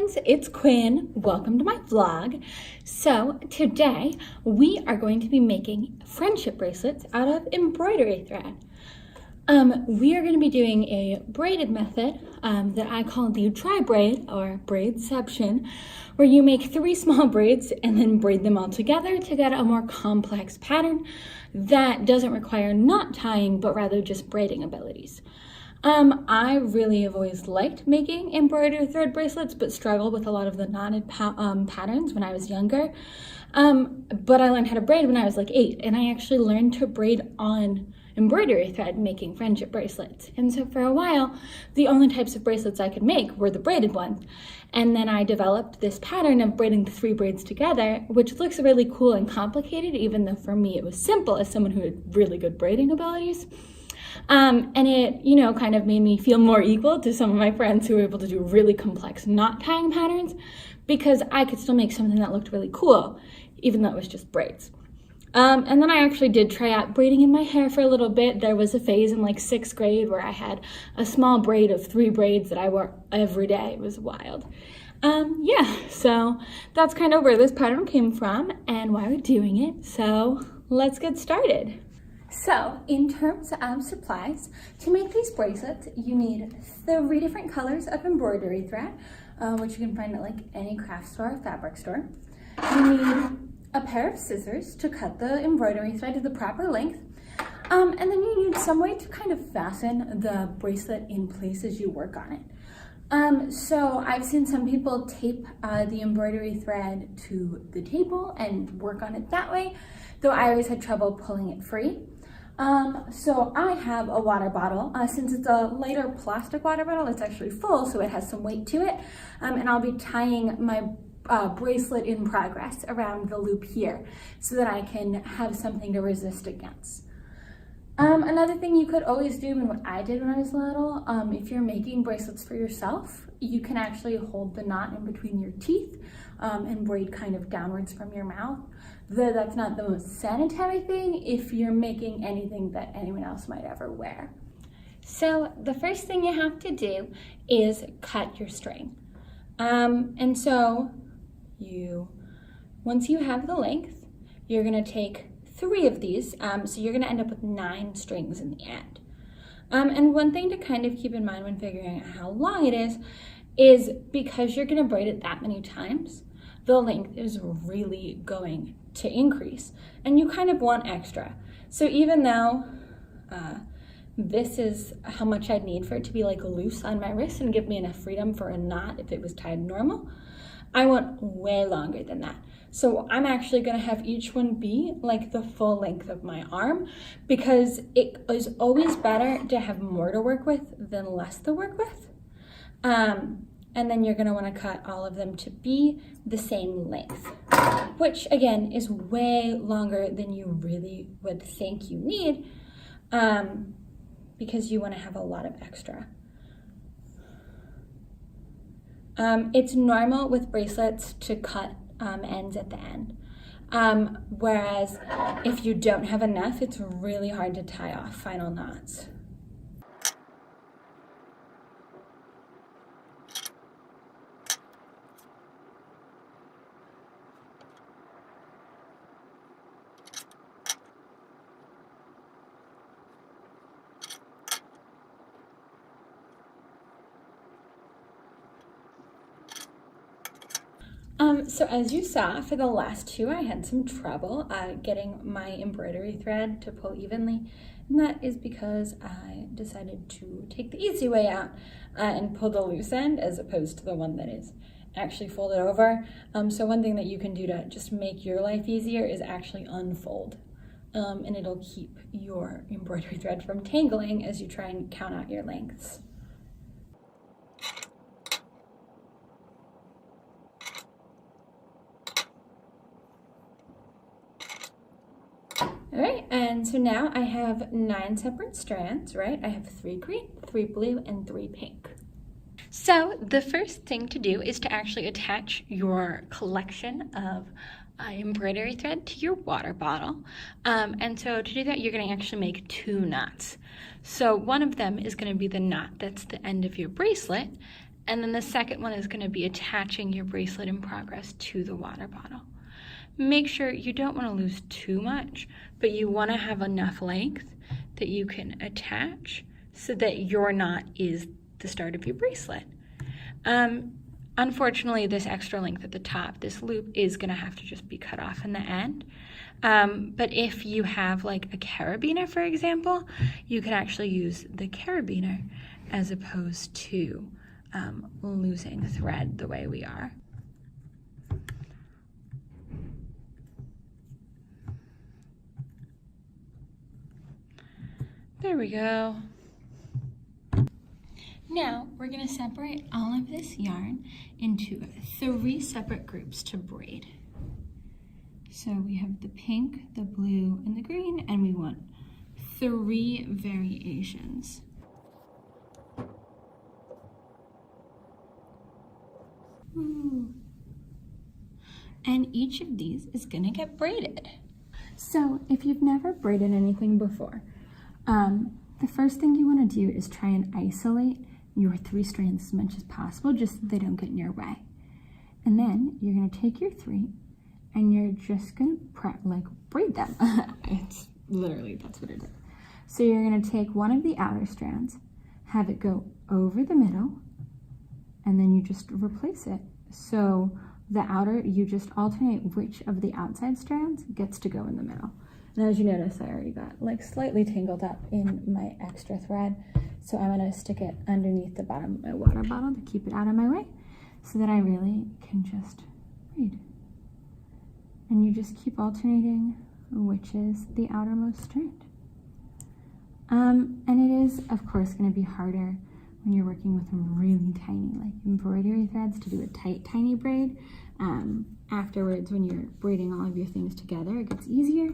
friends, it's Quinn. Welcome to my vlog. So today we are going to be making friendship bracelets out of embroidery thread. We are going to be doing a braided method that I call the Tri-Braid or braidception, where you make 3 small braids and then braid them all together to get a more complex pattern that doesn't require knot tying but rather just braiding abilities. I really have always liked making embroidery thread bracelets, but struggled with a lot of the knotted patterns when I was younger. But I learned how to braid when I was like 8, and I actually learned to braid on embroidery thread making friendship bracelets. And so for a while, the only types of bracelets I could make were the braided ones. And then I developed this pattern of braiding the 3 braids together, which looks really cool and complicated, even though for me it was simple as someone who had really good braiding abilities. And it, kind of made me feel more equal to some of my friends who were able to do really complex knot tying patterns, because I could still make something that looked really cool, even though it was just braids. And then I actually did try out braiding in my hair for a little bit. There was a phase in like 6th grade where I had a small braid of 3 braids that I wore every day. It was wild. So that's kind of where this pattern came from and why we're doing it. So let's get started. So in terms of supplies, to make these bracelets, you need 3 different colors of embroidery thread, which you can find at like any craft store or fabric store. You need a pair of scissors to cut the embroidery thread to the proper length. And then you need some way to kind of fasten the bracelet in place as you work on it. So I've seen some people tape the embroidery thread to the table and work on it that way, though I always had trouble pulling it free. So I have a water bottle. Since it's a lighter plastic water bottle, it's actually full, so it has some weight to it. And I'll be tying my bracelet in progress around the loop here so that I can have something to resist against. Another thing you could always do, and what I did when I was little, if you're making bracelets for yourself, you can actually hold the knot in between your teeth and braid kind of downwards from your mouth. Though that's not the most sanitary thing if you're making anything that anyone else might ever wear. So the first thing you have to do is cut your string. And so once you have the length, you're gonna take 3 of these, so you're gonna end up with 9 strings in the end. And one thing to kind of keep in mind when figuring out how long it is because you're gonna braid it that many times, the length is really going to increase, and you kind of want extra. So even though this is how much I'd need for it to be like loose on my wrist and give me enough freedom for a knot if it was tied normal, I want way longer than that. So I'm actually gonna have each one be like the full length of my arm, because it is always better to have more to work with than less to work with. And then you're gonna wanna cut all of them to be the same length, which again is way longer than you really would think you need, because you wanna have a lot of extra. It's normal with bracelets to cut ends at the end, whereas if you don't have enough, it's really hard to tie off final knots. So as you saw, for the last 2, I had some trouble getting my embroidery thread to pull evenly, and that is because I decided to take the easy way out and pull the loose end as opposed to the one that is actually folded over. So one thing that you can do to just make your life easier is actually unfold, and it'll keep your embroidery thread from tangling as you try and count out your lengths. All right, and so now I have 9 separate strands, right? I have 3 green, 3 blue, and 3 pink. So the first thing to do is to actually attach your collection of embroidery thread to your water bottle. And so to do that, you're gonna actually make 2 knots. So one of them is gonna be the knot that's the end of your bracelet, And then the second one is going to be attaching your bracelet in progress to the water bottle. Make sure you don't want to lose too much, but you want to have enough length that you can attach so that your knot is the start of your bracelet. Unfortunately, this extra length at the top, this loop, is going to have to just be cut off in the end. But if you have like a carabiner, for example, you can actually use the carabiner as opposed to losing thread the way we are. There we go. Now we're going to separate all of this yarn into 3 separate groups to braid. So we have the pink, the blue, and the green, and we want 3 variations. Ooh. And each of these is going to get braided. So if you've never braided anything before, the first thing you want to do is try and isolate your 3 strands as much as possible, just so they don't get in your way. And then you're going to take your 3 and you're just going to braid them. It's literally, that's what it is. So you're going to take one of the outer strands, have it go over the middle, and then you just replace it. So the outer, you just alternate which of the outside strands gets to go in the middle. And as you notice, I already got like slightly tangled up in my extra thread. So I'm going to stick it underneath the bottom of my water bottle to keep it out of my way so that I really can just braid. And you just keep alternating which is the outermost strand. And it is, of course, going to be harder when you're working with really tiny, like embroidery threads, to do a tight, tiny braid. Afterwards, when you're braiding all of your things together, it gets easier.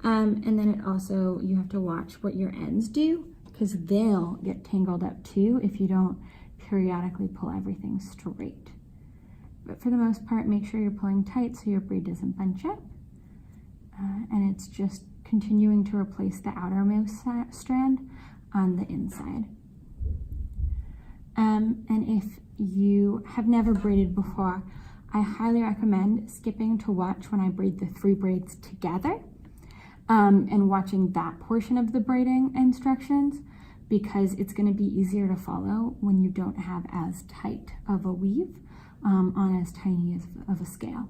And then it also, you have to watch what your ends do, because they'll get tangled up too if you don't periodically pull everything straight. But for the most part, make sure you're pulling tight so your braid doesn't bunch up. And it's just continuing to replace the outermost strand on the inside. And if you have never braided before, I highly recommend skipping to watch when I braid the 3 braids together, and watching that portion of the braiding instructions, because it's going to be easier to follow when you don't have as tight of a weave on as tiny of a scale.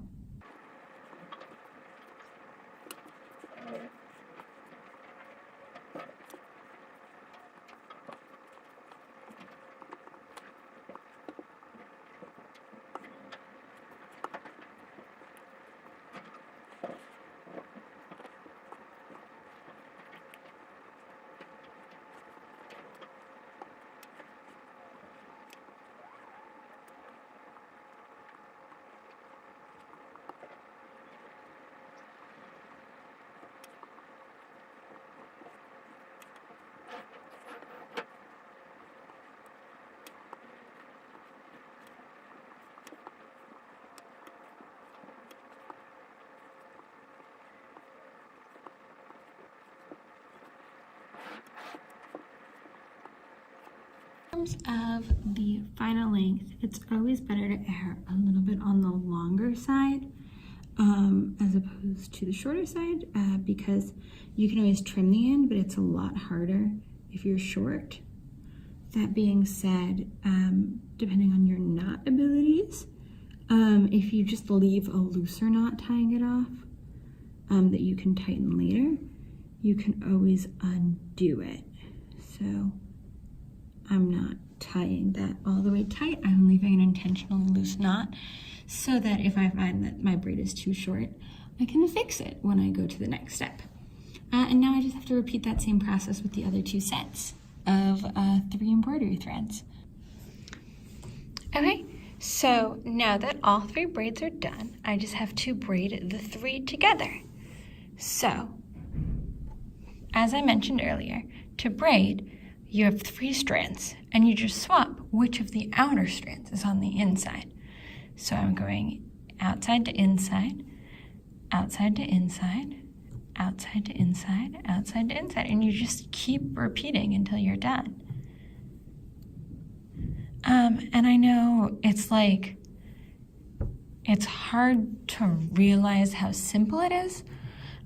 In terms of the final length, it's always better to err a little bit on the longer side as opposed to the shorter side, because you can always trim the end, but it's a lot harder if you're short. That being said, depending on your knot abilities, if you just leave a looser knot tying it off that you can tighten later, you can always undo it. So I'm not tying that all the way tight. I'm leaving an intentionally loose knot so that if I find that my braid is too short, I can fix it when I go to the next step. And now I just have to repeat that same process with the other 2 sets of 3 embroidery threads. Okay, so now that all 3 braids are done, I just have to braid the 3 together. So, as I mentioned earlier, to braid, you have 3 strands, and you just swap which of the outer strands is on the inside. So I'm going outside to inside, outside to inside, outside to inside, outside to inside, and you just keep repeating until you're done. And I know it's like, it's hard to realize how simple it is,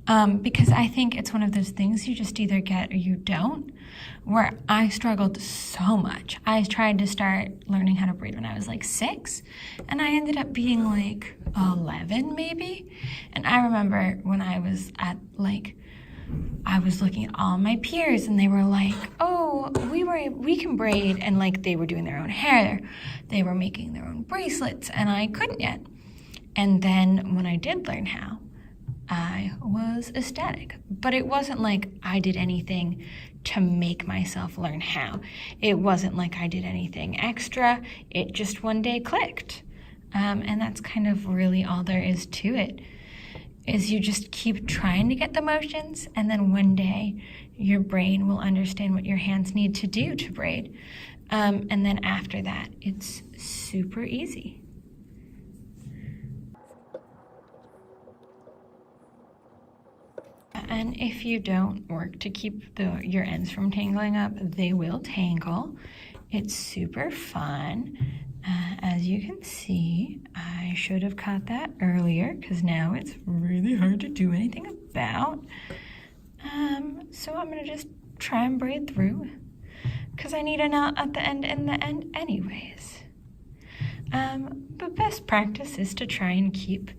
because I think it's one of those things you just either get or you don't, where I struggled so much. I tried to start learning how to braid when I was like 6, and I ended up being like 11 maybe. And I remember when I was at like, I was looking at all my peers and they were like, oh, we can braid, and like they were doing their own hair, they were making their own bracelets, and I couldn't yet. And then when I did learn how, I was ecstatic. But it wasn't like I did anything to make myself learn how. It wasn't like I did anything extra. It just one day clicked. And that's kind of really all there is to it, is you just keep trying to get the motions, and then one day your brain will understand what your hands need to do to braid. And then after that, it's super easy. And if you don't work to keep your ends from tangling up, they will tangle. It's super fun. As you can see, I should have caught that earlier because now it's really hard to do anything about. So I'm gonna just try and braid through because I need a knot at the end anyways. But best practice is to try and keep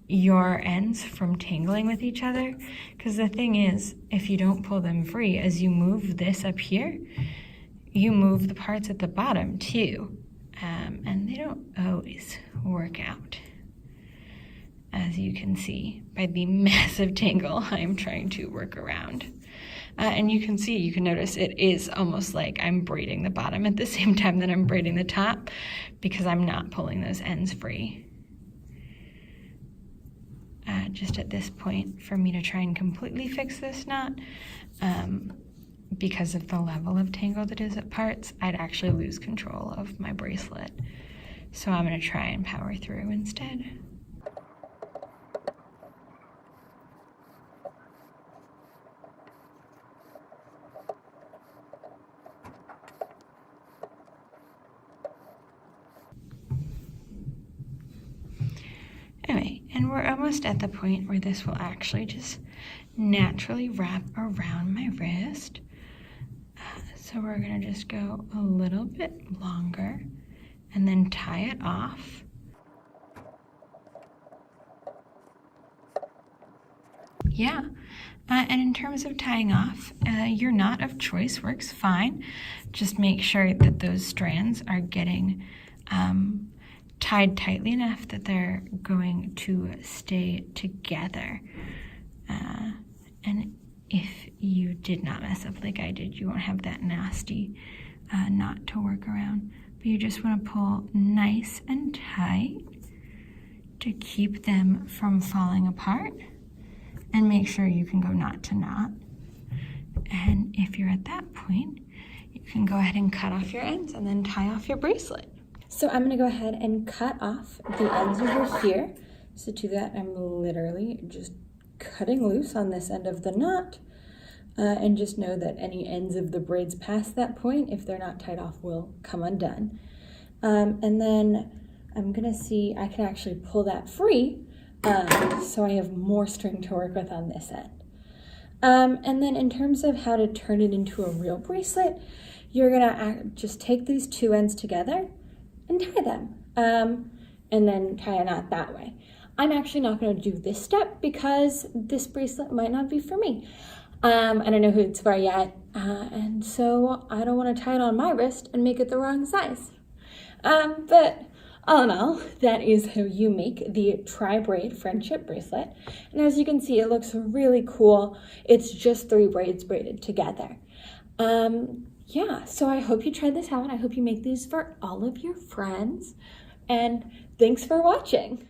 your ends from tangling with each other, because the thing is, if you don't pull them free, as you move this up here, you move the parts at the bottom too, and they don't always work out, as you can see by the massive tangle I'm trying to work around. And you can see, you can notice it is almost like I'm braiding the bottom at the same time that I'm braiding the top, because I'm not pulling those ends free. Just at this point, for me to try and completely fix this knot, because of the level of tangle that is at parts, I'd actually lose control of my bracelet. So I'm going to try and power through instead. Anyway, and we're almost at the point where this will actually just naturally wrap around my wrist. So we're gonna just go a little bit longer and then tie it off. Yeah, and in terms of tying off, your knot of choice works fine. Just make sure that those strands are getting tied tightly enough that they're going to stay together. And if you did not mess up like I did, you won't have that nasty knot to work around. But you just want to pull nice and tight to keep them from falling apart, and make sure you can go knot to knot. And if you're at that point, you can go ahead and cut off your ends and then tie off your bracelet. So I'm gonna go ahead and cut off the ends over here. So to that, I'm literally just cutting loose on this end of the knot. And just know that any ends of the braids past that point, if they're not tied off, will come undone. And then I'm gonna see, I can actually pull that free, so I have more string to work with on this end. And then in terms of how to turn it into a real bracelet, you're gonna just take these two ends together and tie them, and then tie a knot that way. I'm actually not going to do this step because this bracelet might not be for me. I don't know who it's for yet, and so I don't want to tie it on my wrist and make it the wrong size. But all in all, that is how you make the Tri-Braid friendship bracelet. And as you can see, it looks really cool. It's just 3 braids braided together. Yeah, so I hope you try this out. I hope you make these for all of your friends. And thanks for watching.